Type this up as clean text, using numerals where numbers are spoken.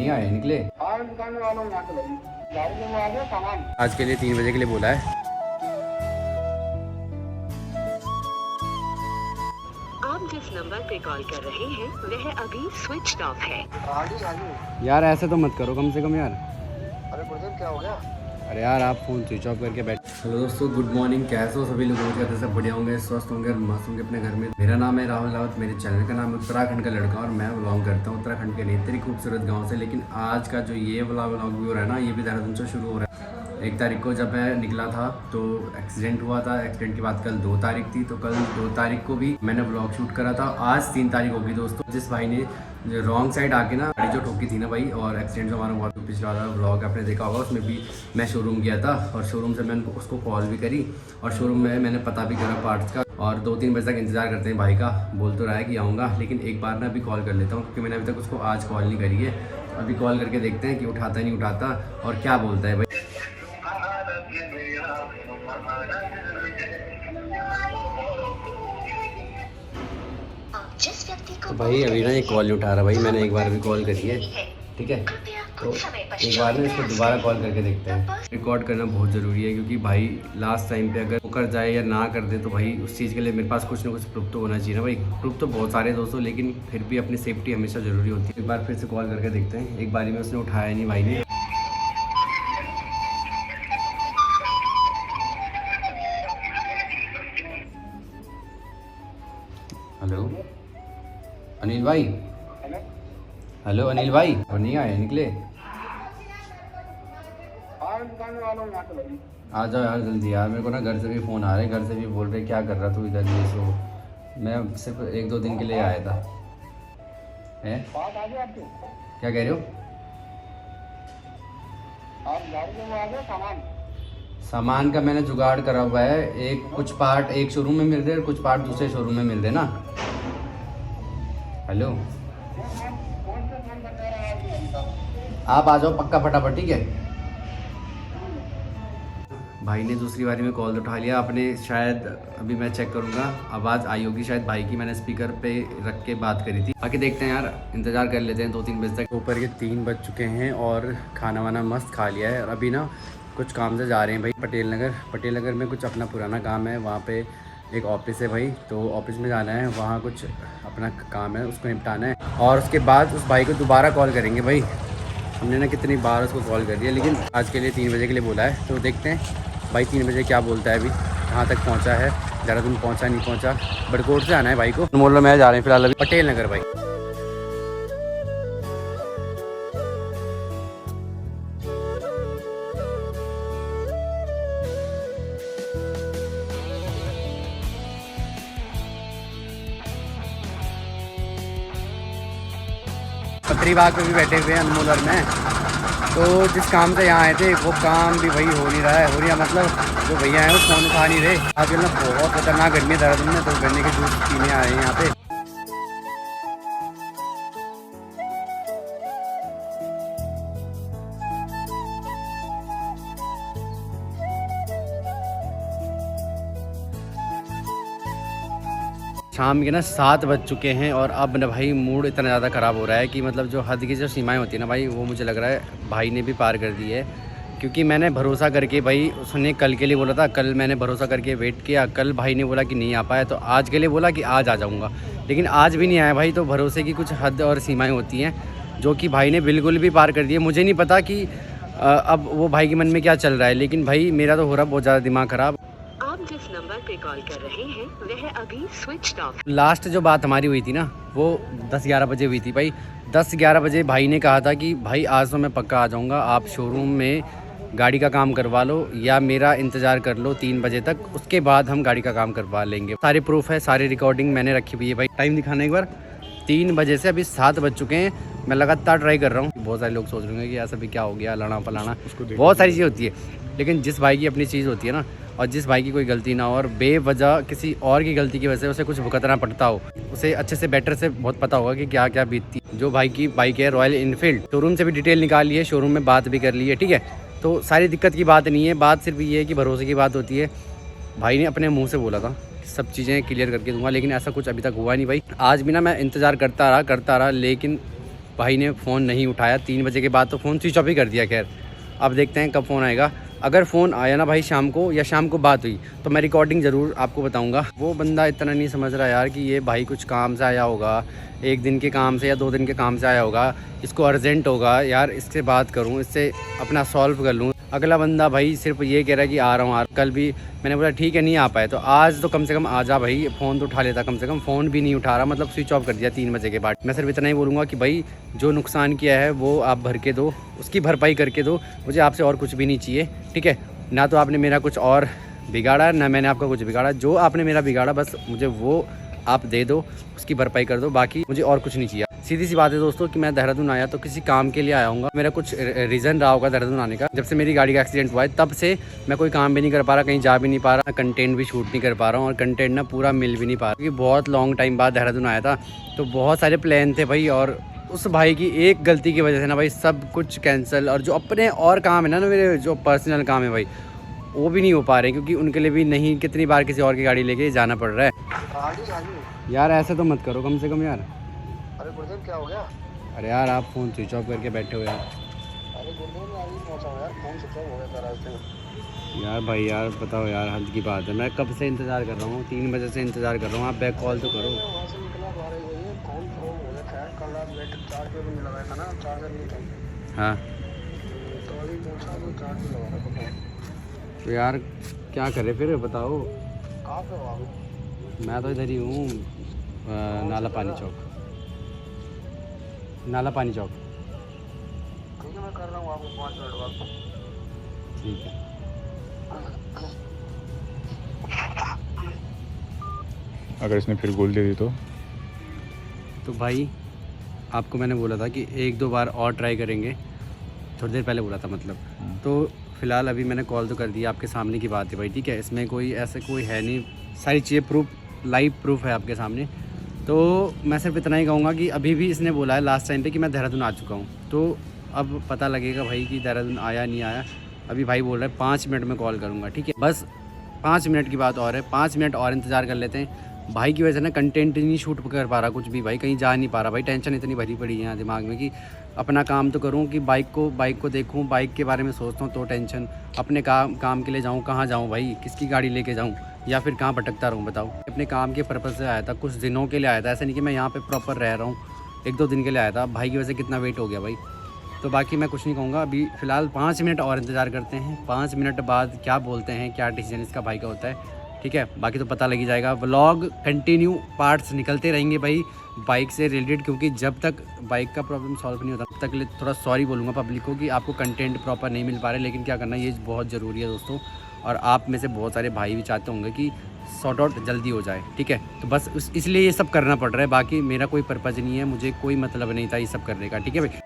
नहीं आए निकले। आज के लिए 3 बजे के लिए बोला है। आप जिस नंबर पे कॉल कर रहे हैं वह अभी स्विच ऑफ है। यार ऐसे तो मत करो कम से कम यार। अरे गुरुदेव क्या हो गया? अरे यार आप फ़ोन स्विच ऑफ करके बैठ। हेलो दोस्तों, गुड मॉर्निंग। कैसे हो सभी लोग? कहते सब बढ़िया होंगे, स्वस्थ होंगे और मस्त होंगे अपने घर में। मेरा नाम है राहुल रावत, मेरे चैनल का नाम है उत्तराखंड का लड़का और मैं बिलोंग करता हूँ उत्तराखंड के नेत्री खूबसूरत गाँव से। लेकिन आज का जो ये वाला व्लॉग भी हो रहा है ना, ये भी देहरादून से शुरू हो रहा है। 1 तारीख को जब मैं निकला था तो एक्सीडेंट हुआ था। एक्सीडेंट के बाद कल 2 तारीख थी, तो कल 2 तारीख को भी मैंने व्लॉग शूट करा था। आज 3 तारीख होगी दोस्तों। जिस भाई ने रॉन्ग साइड आके ना गाड़ी जो ठोकी थी ना भाई, और एक्सीडेंट जो हमारा हुआ, तो पिछला वाला व्लॉग आपने देखा होगा, उसमें भी मैं शोरूम गया था और शोरूम से मैंने उसको कॉल भी करी और शोरूम में मैंने पता भी करा पार्ट्स का। और 2-3 बजे तक इंतजार करते हैं भाई का। बोल तो रहा है कि आऊँगा, लेकिन एक बार ना अभी कॉल कर लेता हूँ क्योंकि मैंने अभी तक उसको आज कॉल नहीं करी है। अभी कॉल करके देखते हैं कि उठाता नहीं उठाता और क्या बोलता है भाई। तो भाई अभी ना ये कॉल नहीं उठा रहा भाई। मैंने एक बार भी कॉल करी है, ठीक है, तो एक बार ना इसको दोबारा कॉल करके देखते हैं। रिकॉर्ड करना बहुत ज़रूरी है क्योंकि भाई लास्ट टाइम पे अगर वो कर जाए या ना कर दे तो भाई उस चीज़ के लिए मेरे पास कुछ ना कुछ प्रूफ तो होना चाहिए ना भाई। प्रूफ तो बहुत सारे दोस्तों, लेकिन फिर भी अपनी सेफ्टी हमेशा ज़रूरी होती है। एक बार फिर से कॉल करके देखते हैं। एक बारी में उसने उठाया नहीं भाई ने। हेलो अनिल भाई। हेलो अनिल भाई, और नहीं आए निकले? आ जाओ यार जल्दी यार। मेरे को ना घर से भी फ़ोन आ रहे हैं, घर से भी बोल रहे क्या कर रहा तू इधर, ये सो। मैं सिर्फ 1-2 दिन के लिए आया था। है क्या कह रहे हो? सामान का मैंने जुगाड़ करा हुआ है। एक कुछ पार्ट एक शोरूम में मिल रहे हैं, कुछ पार्ट दूसरे शोरूम में मिल रहे ना। हेलो आप आ जाओ पक्का फटाफट, ठीक है। भाई ने दूसरी बारी में कॉल उठा लिया आपने। शायद अभी मैं चेक करूँगा, आवाज़ आई होगी शायद भाई की। मैंने स्पीकर पे रख के बात करी थी। बाकी देखते हैं यार, इंतज़ार कर लेते हैं 2-3 बजे तक। ऊपर के 3 बज चुके हैं और खाना वाना मस्त खा लिया है। और अभी ना कुछ काम से जा रहे हैं भाई पटेल नगर में कुछ अपना पुराना काम है। वहाँ पे एक ऑफिस है भाई, तो ऑफिस में जाना है। वहाँ कुछ अपना काम है, उसको निपटाना है। और उसके बाद उस भाई को दोबारा कॉल करेंगे भाई। हमने ना कितनी बार उसको कॉल कर दिया, लेकिन आज के लिए 3 बजे के लिए बोला है। तो देखते हैं भाई 3 बजे क्या बोलता है। अभी कहाँ तक पहुँचा है, देहरादून पहुँचा नहीं पहुँचा। बड़कोट से आना है भाई को। मोल में जा रहे हैं फिलहाल अभी पटेल नगर भाई। पटरी बाग पे भी बैठे हुए हैं अनमोल और मैं। तो जिस काम से यहाँ आए थे वो काम भी वही हो नहीं रहा है। हो रहा मतलब जो भैया हैं वो फ़ोन उठा नहीं रहे। आजकल ना बहुत खतरनाक गर्मी है देहरादून में, तो गन्ने के जूस पीने आ रहे हैं यहाँ पे। शाम के ना 7 बज चुके हैं और अब ना भाई मूड इतना ज़्यादा ख़राब हो रहा है कि मतलब जो हद की जो सीमाएं होती है ना भाई, वो मुझे लग रहा है भाई ने भी पार कर दी है। क्योंकि मैंने भरोसा करके भाई, उसने कल के लिए बोला था, कल मैंने भरोसा करके वेट किया। कल भाई ने बोला कि नहीं आ पाया, तो आज के लिए बोला कि आज आ जाऊँगा, लेकिन आज भी नहीं आया भाई। तो भरोसे की कुछ हद और सीमाएँ होती हैं जो कि भाई ने बिल्कुल भी पार कर दी है। मुझे नहीं पता कि अब वो भाई के मन में क्या चल रहा है, लेकिन भाई मेरा तो हो रहा बहुत ज़्यादा दिमाग ख़राब। आप जिस नंबर पे कॉल कर रहे हैं वह अभी स्विच ऑफ। लास्ट जो बात हमारी हुई थी ना, वो 10-11 बजे हुई थी भाई। 10-11 बजे भाई ने कहा था कि भाई आज तो मैं पक्का आ जाऊँगा, आप शोरूम में गाड़ी का काम करवा लो या मेरा इंतज़ार कर लो 3 बजे तक, उसके बाद हम गाड़ी का काम करवा लेंगे। सारे प्रूफ है, सारी रिकॉर्डिंग मैंने रखी हुई है भाई। टाइम दिखाना एक बार। 3 बजे से अभी 7 बज चुके हैं। मैं लगातार ट्राई कर रहा हूँ। बहुत सारे लोग सोच रहे हैं कि ऐसा भी क्या हो गया, लाना पलाना, बहुत सारी चीज़ होती है। लेकिन जिस भाई की अपनी चीज़ होती है ना, और जिस भाई की कोई गलती ना हो और बेवजह किसी और की गलती की वजह से उसे कुछ भुगतना पड़ता हो, उसे अच्छे से बेटर से बहुत पता होगा कि क्या क्या बीतती है। जो भाई की बाइक है रॉयल इनफील्ड, शोरूम से भी डिटेल निकाल ली है, शोरूम में बात भी कर ली है, ठीक है। तो सारी दिक्कत की बात नहीं है, बात सिर्फ ये है कि भरोसे की बात होती है। भाई ने अपने मुँह से बोला था सब चीज़ें क्लियर करके दूंगा, लेकिन ऐसा कुछ अभी तक हुआ नहीं भाई। आज भी ना मैं इंतज़ार करता रहा, लेकिन भाई ने फ़ोन नहीं उठाया, 3 बजे के बाद तो फ़ोन स्विच ऑफ ही कर दिया। खैर अब देखते हैं कब फ़ोन आएगा। अगर फ़ोन आया ना भाई शाम को, या शाम को बात हुई, तो मैं रिकॉर्डिंग ज़रूर आपको बताऊंगा। वो बंदा इतना नहीं समझ रहा यार कि ये भाई कुछ काम से आया होगा, 1 दिन के काम से या 2 दिन के काम से आया होगा, इसको अर्जेंट होगा यार, इससे बात करूं, इससे अपना सॉल्व कर लूं। अगला बंदा भाई सिर्फ ये कह रहा है कि आ रहा हूँ। कल भी मैंने बोला ठीक है नहीं आ पाए, तो आज तो कम से कम आ जा भाई, फ़ोन तो उठा लेता। कम से कम फ़ोन भी नहीं उठा रहा, मतलब स्विच ऑफ कर दिया 3 बजे के बाद। मैं सिर्फ इतना ही बोलूँगा कि भाई जो नुकसान किया है वो आप भर के दो, उसकी भरपाई करके दो। मुझे आपसे और कुछ भी नहीं चाहिए, ठीक है। ना तो आपने मेरा कुछ और बिगाड़ा, ना मैंने आपका कुछ बिगाड़ा। जो आपने मेरा बिगाड़ा बस मुझे वो आप दे दो, उसकी भरपाई कर दो, बाकी मुझे और कुछ नहीं चाहिए। सीधी सी बात है दोस्तों कि मैं देहरादून आया तो किसी काम के लिए आया हूँ। मेरा कुछ रीज़न रहा होगा देहरादून आने का। जब से मेरी गाड़ी का एक्सीडेंट हुआ है तब से मैं कोई काम भी नहीं कर पा रहा, कहीं जा भी नहीं पा रहा, कंटेंट भी शूट नहीं कर पा रहा हूँ, और कंटेंट ना पूरा मिल भी नहीं पा रहा, क्योंकि बहुत लॉन्ग टाइम बाद देहरादून आया था। तो बहुत सारे प्लान थे भाई, और उस भाई की एक गलती की वजह से ना भाई सब कुछ कैंसिल। और जो अपने और काम है ना मेरे जो पर्सनल काम है भाई, वो भी नहीं हो पा रहे, क्योंकि उनके लिए भी नहीं, कितनी बार किसी और की गाड़ी लेके जाना पड़ रहा है। हाँ जी। यार ऐसे तो मत करो कम से कम यार। अरे गुरुदेव क्या हो गया? अरे यार आप फ़ोन स्विच ऑफ करके बैठे हो यार। अरे गुरुदेव मैं अभी पहुंचा हूँ यार, फोन स्विच ऑफ हो गया था रास्ते में। यार भाई यार बताओ यार, हद की बात है। मैं कब से इंतज़ार कर रहा हूँ, 3 बजे से इंतज़ार कर रहा हूँ। आप बैक कॉल तो करो। वहाँ से निकला 12 बजे, फोन खराब हो गया था। कल रात बैटरी चार्जर भी नहीं लगाया था ना, चार्जर नहीं था। हाँ तो अभी पहुँचा तो चार्ज भी लगा रखा था। तो यार क्या करें फिर बताओ। कहाँ पे हो आप? मैं तो इधर ही हूँ, नाला पानी चौक, नाला पानी चौक। ठीक है मैं कर रहा हूँ आपको 5 मिनट बाद। ठीक है। अगर इसने फिर गोल दे दी तो भाई आपको मैंने बोला था कि 1-2 बार और ट्राई करेंगे, थोड़ी देर पहले बोला था मतलब। तो फ़िलहाल अभी मैंने कॉल तो कर दिया, आपके सामने की बात है भाई, ठीक है। इसमें कोई ऐसे कोई है नहीं, सारी चीज़ें प्रूफ, लाइव प्रूफ है आपके सामने। तो मैं सिर्फ इतना ही कहूँगा कि अभी भी इसने बोला है लास्ट टाइम पे कि मैं देहरादून आ चुका हूँ, तो अब पता लगेगा भाई कि देहरादून आया नहीं आया। अभी भाई बोल रहा है 5 मिनट में कॉल करूँगा, ठीक है। बस 5 मिनट की बात और है, 5 मिनट और इंतज़ार कर लेते हैं। भाई की वजह से ना कंटेंट नहीं शूट कर पा रहा कुछ भी, भाई कहीं जा नहीं पा रहा भाई। टेंशन इतनी भरी पड़ी है यहाँ दिमाग में कि अपना काम तो करूँ, कि बाइक को देखूँ, बाइक के बारे में सोचता हूँ तो टेंशन, अपने काम के लिए जाऊँ, कहाँ जाऊँ भाई, किसकी गाड़ी लेके जाऊँ, या फिर कहाँ भटकता रहूँ बताओ। अपने काम के पर्पज़ से आया था, कुछ दिनों के लिए आया था, ऐसा नहीं कि मैं यहाँ पे प्रॉपर रह रहा हूँ। 1-2 दिन के लिए आया था, भाई की वजह से कितना वेट हो गया भाई। तो बाकी मैं कुछ नहीं कहूँगा, अभी फ़िलहाल 5 मिनट और इंतज़ार करते हैं। 5 मिनट बाद क्या बोलते हैं, क्या डिसीजन इसका भाई का होता है, ठीक है। बाकी तो पता लगी जाएगा। व्लॉग कंटिन्यू, पार्ट्स निकलते रहेंगे भाई बाइक से रिलेटेड, क्योंकि जब तक बाइक का प्रॉब्लम सॉल्व नहीं होता तब तक थोड़ा सॉरी बोलूँगा पब्लिक को कि आपको कंटेंट प्रॉपर नहीं मिल पा रहा है, लेकिन क्या करना, ये बहुत ज़रूरी है दोस्तों। और आप में से बहुत सारे भाई भी चाहते होंगे कि सॉर्ट आउट जल्दी हो जाए, ठीक है। तो बस इसलिए ये सब करना पड़ रहा है, बाकी मेरा कोई पर्पज़ नहीं है, मुझे कोई मतलब नहीं था ये सब करने का, ठीक है भाई।